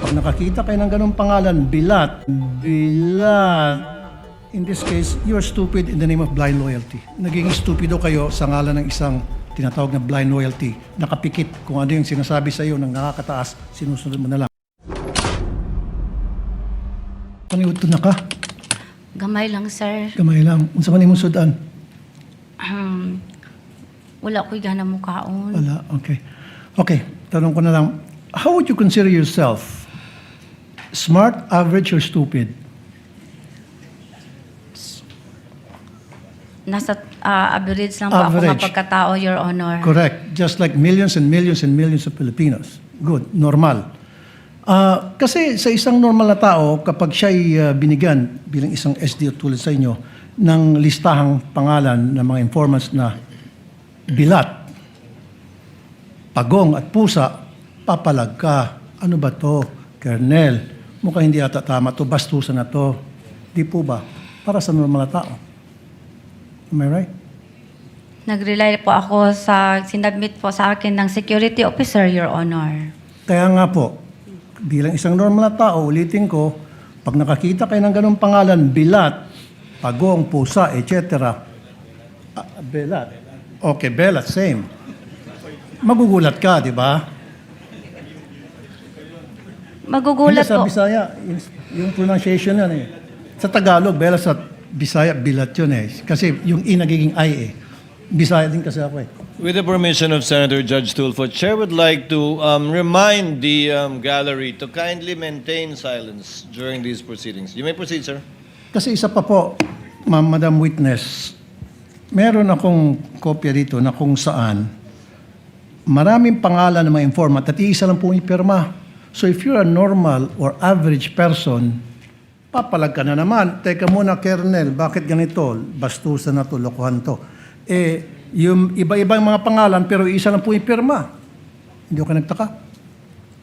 Pag nakakita kayo ng ganong pangalan, bilat. In this case, you're stupid in the name of blind loyalty. Naging stupido kayo sa ngalan ng isang tinatawag na blind loyalty. Nakapikit kung ano yung sinasabi sa iyo ng nakakataas, sinusunod mo na lang. Paniud na ka? Gamay lang, sir. Gamay lang. Unsa man imong sudan? Wala ko'y gana mo kaon. Wala, okay. Okay, tanong ko na lang. How would you consider yourself? Smart, average, or stupid? Nasa average lang po ako Average. mapagkatao, Your Honor. Correct. Just like millions and millions and millions of Filipinos. Good. Normal. Kasi sa isang normal na tao, kapag siya'y binigyan bilang isang SDO tulad sa inyo, ng listahang pangalan ng mga informants na bilat, pagong at pusa, papalag ka. Ano ba to? Kernel, mukhang hindi ata tama to, bastusan na to. Di po ba? Para sa normal na tao. Am I right? Nag-rely po ako sa sinabmit po sa akin ng security officer, Your Honor. Kaya nga po, bilang isang normal na tao, ulitin ko, pag nakakita kayo ng ganong pangalan, bilat, pagong, pusa, etc. Belat. Okay, belat, same. Magugulat ka, di ba? Magugulat Hindi, sa po. Bisaya, yung pronunciation yan eh. Sa Tagalog, belat, sa Bisaya, bilat yun eh. Kasi yung I nagiging I eh. Bisaya din kasi ako eh. With the permission of Senator Judge Tulfo, Chair would like to remind the gallery to kindly maintain silence during these proceedings. You may proceed, sir. Kasi isa pa po, Madam Witness, meron akong kopya dito na kung saan maraming pangalan ng mga informant at iisa lang po ipirma. So if you're a normal or average person, papalag ka na naman. Teka muna, Kernel, bakit ganito? Bastusan na to, lokohan to. Yung iba-ibang mga pangalan pero isa lang po ipirma. Hindi ko nagtaka.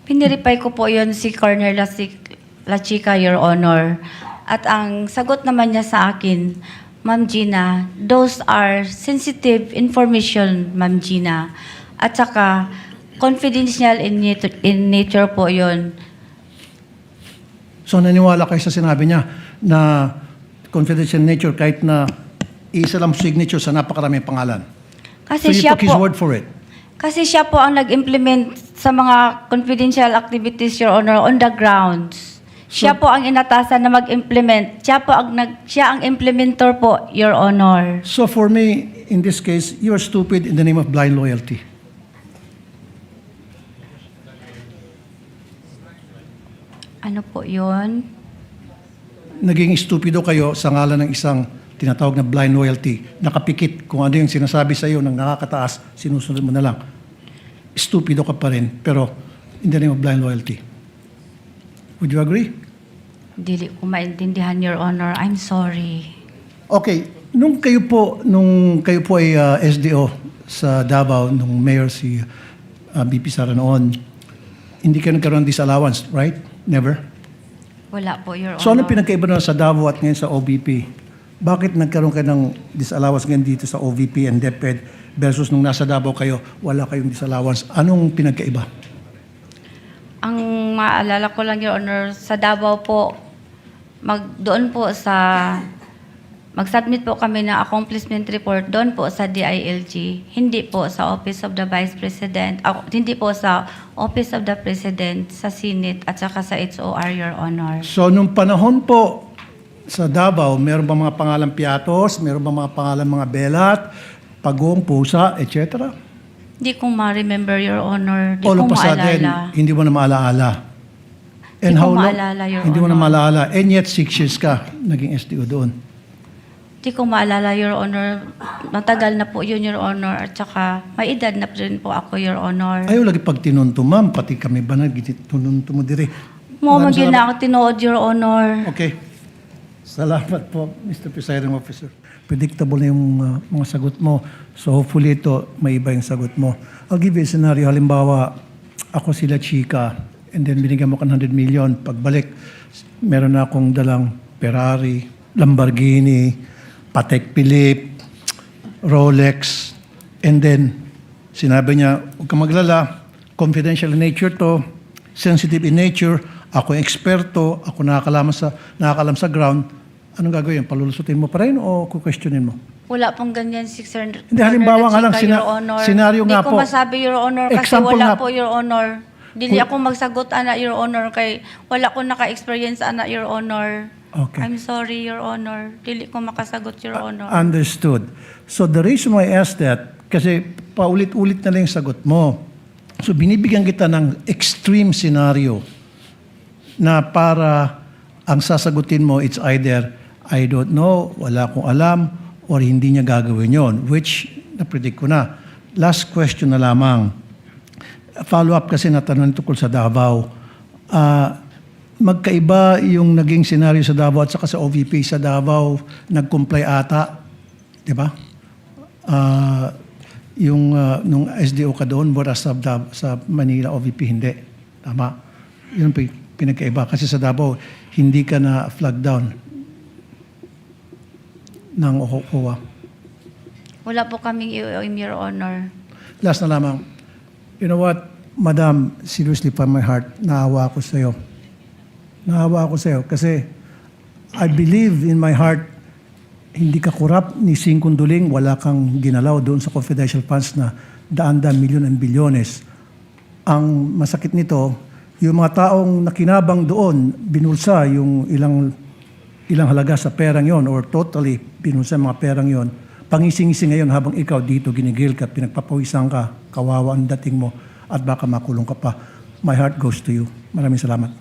Piniripay ko po yon si Corner La Chica, Your Honor. At ang sagot naman niya sa akin, Ma'am Gina, those are sensitive information, Ma'am Gina. At saka, confidential in nature po yon. So naniwala kayo sa sinabi niya na confidential nature kahit na isa lang signature sa napakaraming pangalan. Kasi So you siya took his po, word for it. kasi siya po ang nag-implement sa mga confidential activities, Your Honor, on the grounds. Siya po ang inatasan na mag-implement. Siya ang implementor po, Your Honor. So for me, in this case, you are stupid in the name of blind loyalty. Ano po yun? Naging stupido kayo sa ngalan ng isang tinatawag na blind loyalty. Nakapikit kung ano yung sinasabi sa iyo ng nakakataas, sinusunod mo na lang. Stupido ka pa rin, pero in the name of blind loyalty. Would you agree? Dili ko maintindihan, Your Honor. I'm sorry. Okay, nung kayo po ay SDO sa Davao, nung mayor si BP Sara noon, hindi kayo nagkaroon ng disallowance, right? Never? Wala po, Your Honor. So ano pinagkaiba na sa Davao at ngayon sa OVP? Bakit nagkaroon kayo ng disallowance ngayon dito sa OVP and DepEd versus nung nasa Davao kayo, wala kayong disallowance? Anong pinagkaiba? Ang maalala ko lang, Your Honor, sa Davao po, doon po mag-submit po kami ng accomplishment report doon po sa DILG, hindi po sa Office of the Vice President, hindi po sa Office of the President, sa Senate at saka sa HOR, Your Honor. So nung panahon po sa Davao, meron ba mga pangalan piatos, meron ba mga pangalan mga belat, pagong, pusa, etc.? Hindi ko ma-remember, Your Honor. Hindi All ko of a sudden, maalala. hindi mo na maalaala. And Hindi ko how long? maalala, Your Hindi mo na Honor. maalaala. And yet, 6 years ka naging SDO doon. Hindi ko maalala, Your Honor. Matagal na po yun, Your Honor. At saka, may edad na rin po ako, Your Honor. Ayaw lagi pag tinunto, ma'am. Pati kami ba nagtinunto mo dire? Mo Maraming maging salamat. na ako tinuod, Your Honor. Okay. Salamat po, Mr. Presiding Officer. Predictable na yung mga sagot mo. So hopefully ito, may iba yung sagot mo. I'll give you a scenario. Halimbawa, ako sila Chika, and then binigyan mo ka ng 100 million. Pagbalik, meron na akong dalang Ferrari, Lamborghini, Patek Philippe, Rolex, and then sinabi niya, huwag kang maglala, confidential in nature to, sensitive in nature, ako yung eksperto, ako nakakalam sa ground, anong gagawin? Palulusutin mo pa rin o kukwestiyonin mo? Wala pong ganyan si Sir. Hindi, halimbawa nga lang, Your Honor. senaryo nga po. Hindi ko masabi, Your Honor, kasi Example wala nga po, Your Honor. Dili ako magsagot, ana, Your Honor, kay wala ko naka-experience, ana, Your Honor. Okay. I'm sorry, Your Honor. Dili ko makasagot, Your Honor. Understood. So the reason why I asked that, kasi paulit-ulit na lang yung sagot mo. So binibigyan kita ng extreme scenario na para ang sasagutin mo, it's either, I don't know, wala akong alam, or hindi niya gagawin yon, which na-predict ko na. Last question na lamang. Follow-up kasi natanong tungkol sa Davao. Magkaiba yung naging senaryo sa Davao at saka sa OVP. Sa Davao, nag-comply ata, di ba? Nung SDO ka doon, whereas sa Manila OVP, hindi. Tama. Yun ang pinagkaiba. Kasi sa Davao, hindi ka na flag down ng OWA. Wala po kaming IOM, Your Honor. Last na lamang. You know what, Madam, seriously from my heart, naawa ako sa iyo. Naawa ako sa iyo kasi I believe in my heart, hindi ka korap ni Singkong Duling, wala kang ginalaw doon sa confidential funds na daan-daan milyon and bilyones. Ang masakit nito, yung mga taong nakinabang doon, binulsa yung ilang halaga sa perang yon or totally binulsa yung mga perang yon. Pangising-ising ngayon habang ikaw dito ginigil ka, pinagpapawisan ka, kawawa ang dating mo at baka makulong ka pa. My heart goes to you. Maraming salamat.